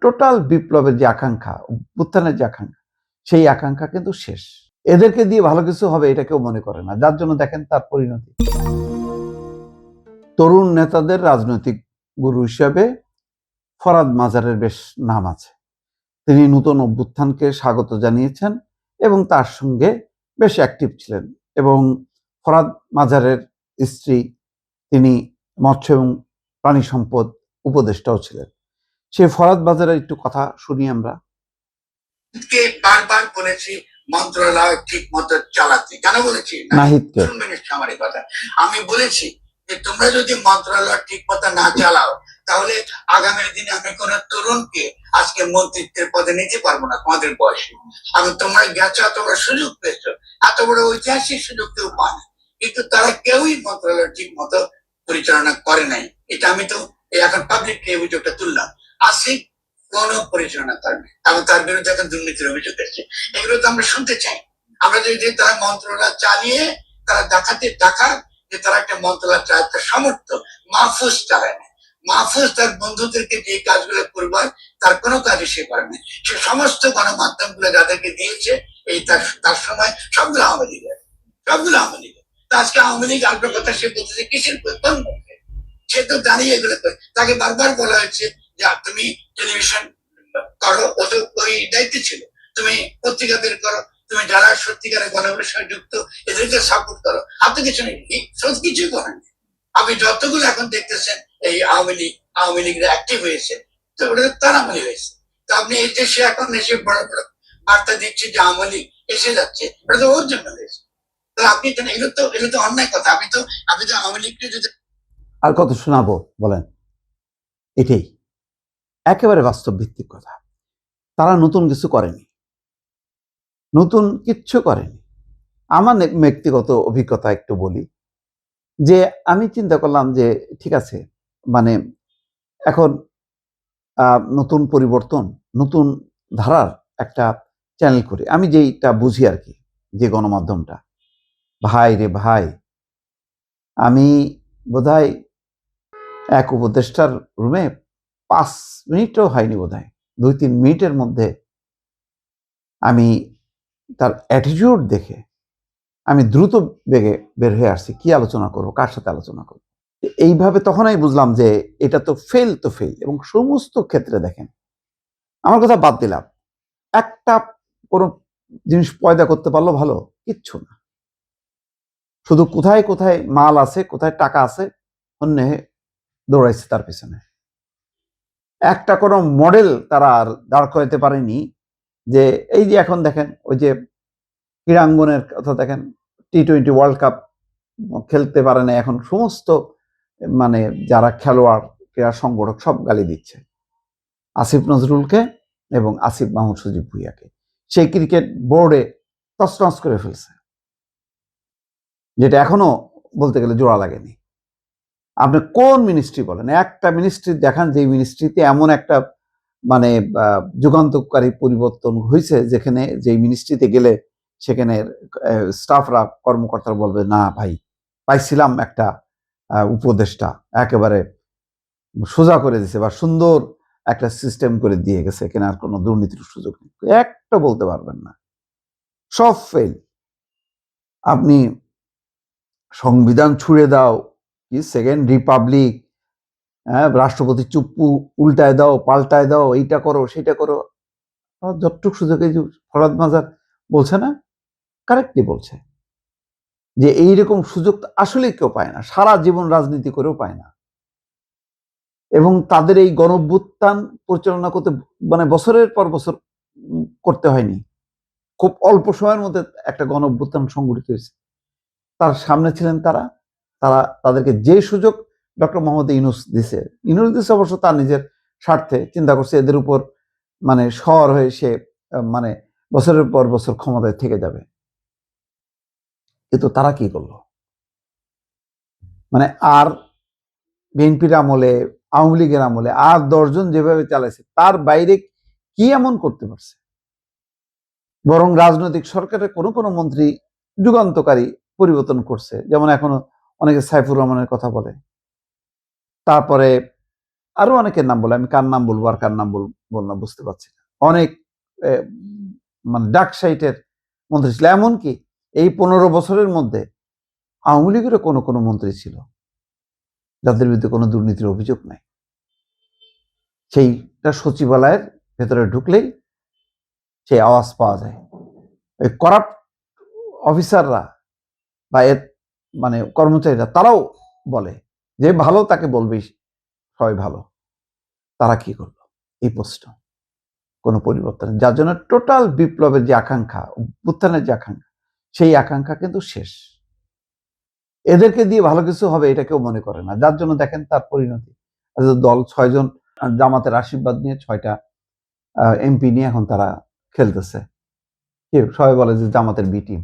Total বিপ্লবের যে আকাঙ্ক্ষা, উত্থানের যে আকাঙ্ক্ষা, সেই আকাঙ্ক্ষা কিন্তু শেষ। এদেরকে দিয়ে ভালো কিছু হবে এটা কেউ মনে করে না, যার জন্য দেখেন তার পরিণতি। তরুণ নেতাদের রাজনৈতিক গুরু হিসেবে ফরহাদ মাজারের বেশ নাম আছে। তিনি নতুন অভ্যুত্থানকে স্বাগত জানিয়েছেন এবং তার সঙ্গে বেশ অ্যাক্টিভ ছিলেন। এবং ফরহাদ মাজারের স্ত্রী, তিনি মৎস্য এবং প্রাণী সম্পদ উপদেষ্টাও ছিলেন। সেই ফরহাদ মাজারের একটু কথা শুনি আমরা। বারবার বলেছি মন্ত্রণালয় ঠিক মতো চালাতে, কেন বলেছি নাহিদকে, আমার কথা আমি বলেছি যে তোমরা যদি মন্ত্রণালয় ঠিক মতো না চালাও তাহলে আগামী দিনে আমি কোন তরুণকে আজকে মন্ত্রিত্বের পদে নিতে পারবো না। তোমাদের বয়সে আমি তোমরা গেছো, তোমরা সুযোগ পেয়েছো, এত বড় ঐতিহাসিক সুযোগ কেউ পায় না, কিন্তু তারা কেউই মন্ত্রণালয় ঠিক মতো পরিচালনা করে নাই। এটা আমি তো এখন পাবলিক এই অভিযোগটা তুললাম। আসিফ কোন পরিচালনা করবে এবং তার বিরুদ্ধে এখন দুর্নীতির অভিযোগ এসেছে। এগুলো তো আমরা শুনতে চাই। আমরা যদি তারা মন্ত্রণালয় চালিয়ে তারা দেখাক যে তারা একটা মন্ত্রণালয় চালাতে সামর্থ্য, মাহফুজ চালায় না। মাহফুজ তার বন্ধুদেরকে যে কাজগুলো করবার তার কোনো কাজই সে করে না। সে সমস্ত গণমাধ্যম গুলো যাদেরকে দিয়েছে এই তার সময় সবগুলো আওয়ামী লীগের, আজকে আওয়ামী লীগ আল্পের কথা সে বলতেছে কিসের কোন মুখে? সে তো দাঁড়িয়ে এগুলো করে। তাকে বারবার বলা হয়েছে যে তুমি টেলিভিশন করো, ও তো ওই দায়িত্ব ছিল, তুমি পত্রিকা বের করো, তুমি যারা সত্যিকারের গণমাধ্যমের সঙ্গে যুক্ত এদেরকে সাপোর্ট করো। আপনি কিছু নেই, সব কিছুই করেন। আপনি যতগুলো এখন দেখতেছেন এই আওয়ামী লীগরা অ্যাক্টিভ হয়েছে, তো ওটা তার আমলি হয়েছে। তো আপনি এই যে সে এখন এসে বড় বড় বার্তা দিচ্ছে যে আওয়ামী লীগ এসে যাচ্ছে, ওটা তো ওর জন্য হয়েছে। তো আপনি এগুলো তো অন্যায় কথা। আপনি তো আওয়ামী লীগকে যদি আর কত শোনাবো বলেন? এটাই একেবারে বাস্তব ভিত্তিক কথা। তারা নতুন কিছু করেনি, নতুন কিচ্ছু করেনি। আমার ব্যক্তিগত অভিজ্ঞতা একটু বলি, যে আমি চিন্তা করলাম যে ঠিক আছে, মানে এখন নতুন পরিবর্তন, নতুন ধারার একটা চ্যানেল করি। আমি যেইটা বুঝি আর কি, যে গণমাধ্যমটা, ভাই রে ভাই, আমি বোধহয় এক উপদেষ্টার রুমে 5 মিনিটও হয়নি, বোধহয় 2-3 মিনিটের মধ্যে আমি তার অ্যাটিটিউড দেখে আমি দ্রুত বেগে বের হয়ে আসছি। কি আলোচনা করবো, কার সাথে আলোচনা করবো, এইভাবে তখনই বুঝলাম যে এটা তো ফেল এবং সমস্ত ক্ষেত্রে দেখেন, আমার কথা বাদ দিলাম, একটা কোনো জিনিস পয়দা করতে পারলো ভালো, কিচ্ছু না। শুধু কোথায় কোথায় মাল আছে, কোথায় টাকা আছে, অন্য দৌড়াইছে তার পিছনে। একটা কোনো মডেল তারা আর দাঁড় করাতে পারেনি। যে এই যে এখন দেখেন, ওই যে ক্রীড়াঙ্গনের কথা দেখেন, T20 ওয়ার্ল্ড কাপ খেলতে পারে না এখন, সমস্ত মানে যারা খেলোয়াড়, ক্রীড়া সংগঠক সব গালি দিচ্ছে আসিফ নজরুলকে এবং আসিফ মাহমুদ সজীব ভুঁইয়াকে। সেই ক্রিকেট বোর্ডে তছনছ করে ফেলছে, যেটা এখনো বলতে গেলে জোড়া লাগেনি। আপনি কোন মিনিস্ট্রি বলেন, একটা মিনিস্ট্রি দেখান যে মিনিস্ট্রিতে এমন একটা মানে যুগান্তকারী পরিবর্তন হয়েছে, যেখানে যে মিনিস্ট্রিতে গেলে সেখানে স্টাফরা, কর্মকর্তারা বলবে না ভাই, পাইছিলাম একটা উপদেষ্টা একেবারে সোজা করে দিছে বা সুন্দর একটা সিস্টেম করে দিয়ে গেছে, এখানে আর কোনো দুর্নীতির সুযোগ নেই। একটা বলতে পারবেন না, সব ফেল। আপনি সংবিধান ছুঁড়ে দাও, কি সেকেন্ড রিপাবলিক, রাষ্ট্রপতি চুপ উল্টায় দাও, পাল্টায় দাও, এইটা করো সেটা করো, যতটুক সুযোগ, এই যে ফরহাদ মাজার বলছে না, কারেক্টলি বলছে যে এইরকম সুযোগ আসলে কেউ পায় না, সারা জীবন রাজনীতি করেও পায় না। এবং তাদের এই গণঅভ্যুত্থান পরিচালনা করতে মানে বছরের পর বছর করতে হয়নি, খুব অল্প সময়ের মধ্যে একটা গণঅভ্যুত্থান সংগঠিত হয়েছে। তার সামনে ছিলেন তাদেরকে যে সুযোগ ডক্টর মোহাম্মদ ইউনূস দিছে অবশ্য তার নিজের স্বার্থে, চিন্তা করছে এদের উপর মানে শহর হয়ে সে মানে বছরের পর বছর ক্ষমতায় থেকে যাবে। কিন্তু তারা কি করলো, মানে আর বিএনপির আমলে, আওয়ামী লীগের আমলে আর 10 জন যেভাবে চালাইছে তার বাইরে কি এমন করতে পারছে? বরং রাজনৈতিক সরকারের কোনো কোনো মন্ত্রী যুগান্তকারী পরিবর্তন করছে, যেমন এখনো অনেকে সাইফুর রহমানের কথা বলে, তারপরে আরো অনেকের নাম বলে, আমি কার নাম বলবো আর কার নাম বলবো বললাম বুঝতে পারছি না। অনেক মানে ডার্ক সাইটের মন্ত্রী ছিল, এমনকি এই 15 বছরের মধ্যে আওয়ামী লীগেরও কোনো কোনো মন্ত্রী ছিল যাদের বিরুদ্ধে কোনো দুর্নীতির অভিযোগ নাই। সেইটা সচিবালয়ের ভেতরে ঢুকলেই সেই আওয়াজ পাওয়া যায়। ওই করাপ্ট অফিসাররা বা এর মানে কর্মচারীরা তারাও বলে যে ভালো তাকে বলবেই সবাই ভালো। তারা কি করলো? এই প্রশ্ন, কোনো পরিবর্তন, যার জন্য টোটাল বিপ্লবের যে আকাঙ্ক্ষা, উত্থানের যে আকাঙ্ক্ষা, সেই আকাঙ্ক্ষা কিন্তু শেষ। এদেরকে দিয়ে ভালো কিছু হবে এটা কেউ মনে করে না, যার জন্য দেখেন তার পরিণতি। দল 6 জন জামাতের আশীর্বাদ নিয়ে 6টা এমপি নিয়ে এখন তারা খেলতেছে। কেউ সবাই বলে যে জামাতের বি টিম,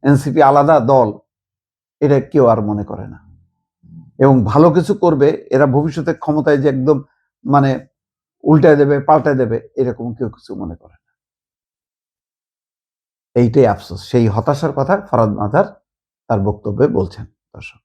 এনসিপি আলাদা দল, এটা কেউ আর মনে করে না। এবং ভালো কিছু করবে এরা ভবিষ্যতে ক্ষমতায় যে একদম মানে উল্টায় দেবে, পাল্টায় দেবে, এরকম কেউ কিছু মনে করে না। এইটাই আফসোস। সেই হতাশার কথা ফরহাদ মাজার তার বক্তব্যে বলছেন। দর্শক।